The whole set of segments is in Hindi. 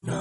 कितना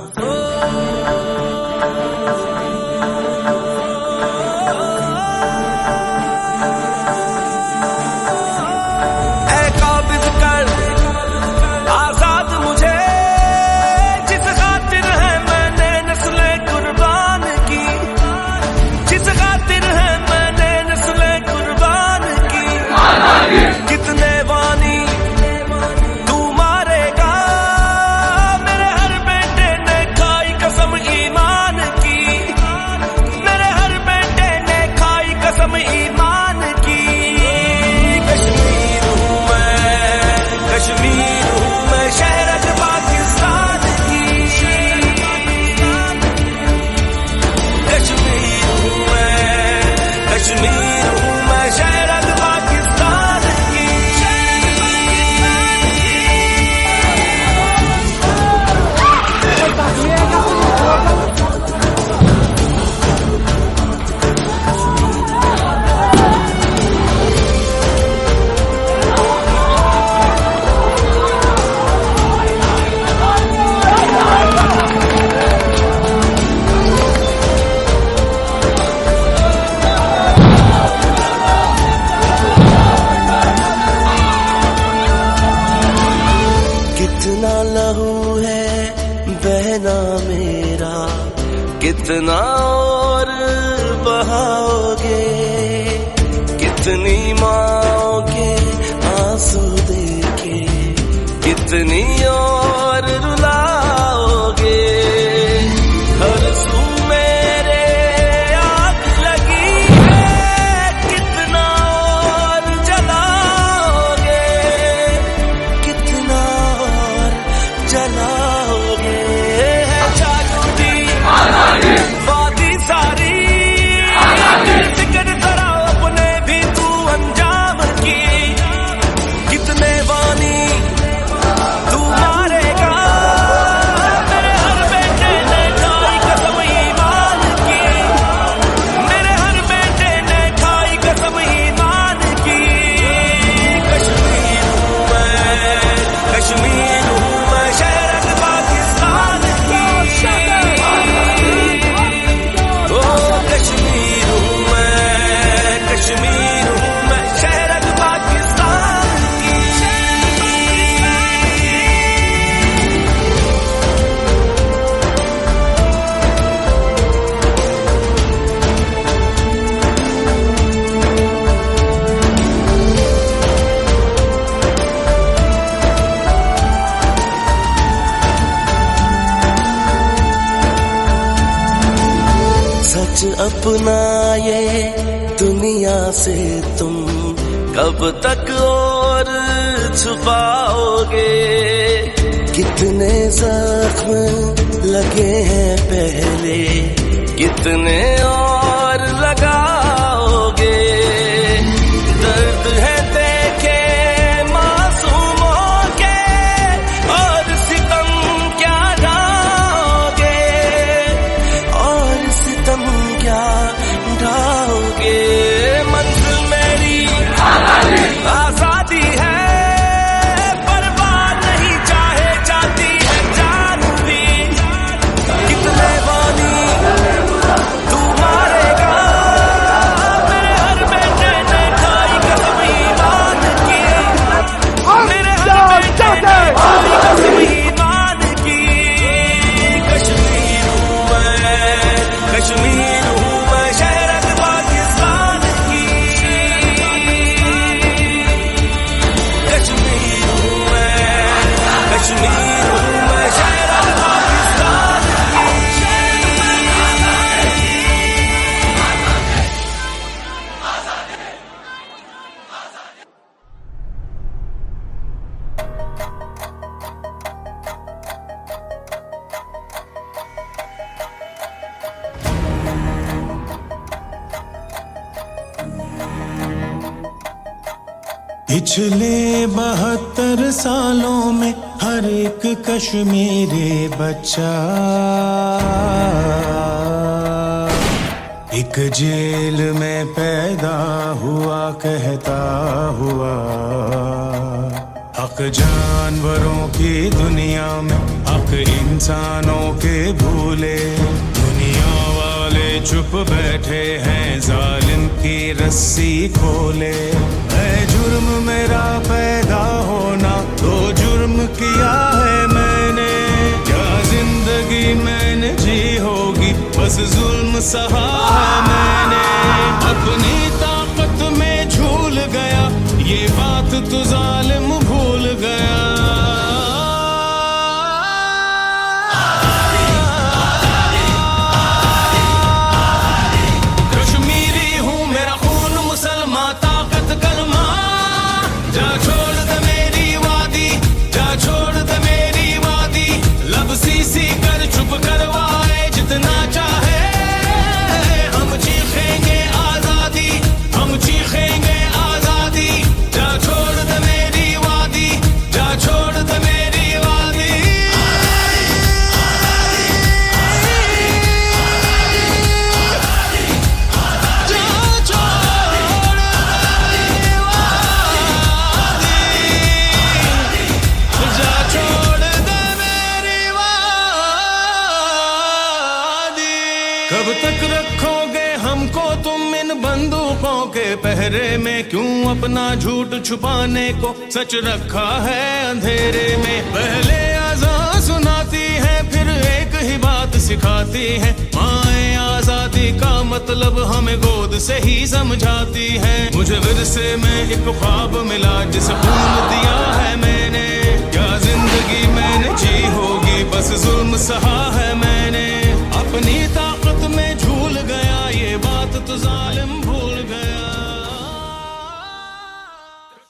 लहू है बहना मेरा, कितना और बहाओगे, कितनी माँओं के आंसू देके कितनी और रुलाओगे। हर सू मेरे आग लगी है, कितना और जलाओगे, कितना और जलाओगे। है जागती वादी सारी, जिक्र जरा अपने भी तू अंजाम की। कितने वानी तू मारेगा, मेरे हर बेटे ने खाई कसम ईमान की, मेरे हर बेटे ने खाई कसम ईमान की। कश्मीर हूँ मैं, कश्मीर हूँ मैं, शहर पाकिस्तान की। ओ कश्मीर हूँ मैं, कश्मीर हूँ मैं, शहर पाकिस्तान की। सच अपना ये दुनिया से तुम कब तक और छुपाओगे। कितने जख्म लगे हैं पहले, कितने और लगाओगे। दर्द है देखे मासूमों के, और सितम क्या ढाओगे, और सितम क्या ढाओगे। मंजिल मेरी आजादी है, बर्बाद नहीं चाहे जाती है जान भी। कितने वानी तू मारेगा, मेरे हर बेटे ने खाई कसम ईमान की, मेरे हर बेटे ने खाई कसम ईमान की। कश्मीर हूँ मैं, कश्मीर हूँ मैं, शहर पाकिस्तान की। कश्मीर हूँ मैं, कश्मीर हूँ मैं, शहर पाकिस्तान की। पिछले 72 सालों में हर एक कश्मीरी बच्चा एक जेल में पैदा हुआ कहता हुआ। हक जानवरों की दुनिया में हक हक इंसानों के भूले। दुनिया वाले चुप बैठे हैं, जालिम की रस्सी खोले। है जुर्म मेरा पैदा होना, तो जुर्म किया है मैंने। क्या जिंदगी मैंने जी होगी, बस जुल्म सहा है मैंने। अपनी ताकत में झूल गया, ये बात तो जालिम भूल गया। कश्मीरी हूँ, मेरा खून मुसलमान, ताकत कलमा। जा छोड़ दे मेरी वादी, जा छोड़ दे मेरी वादी। लब सी कर चुप करवाए जितना चाहे। हम चीखेंगे आजादी, हम चीखेंगे आजादी। जा छोड़ दे मेरी वादी, जा छोड़ दे मेरी वादी। जा छोड़ दे वादी, जा छोड़ दे मेरी वादी। कब तक रखोगे हमको तुम इन बंदूकों के पहरे में? क्यों अपना झूठ छुपाने को सच रखा है अंधेरे में? पहले आज़ाद सुनाती है, फिर एक ही बात सिखाती है। माए आजादी का मतलब हमें गोद से ही समझाती है। मुझे विरसे में एक ख्वाब मिला, जिसे खून दिया है मैंने। क्या जिंदगी में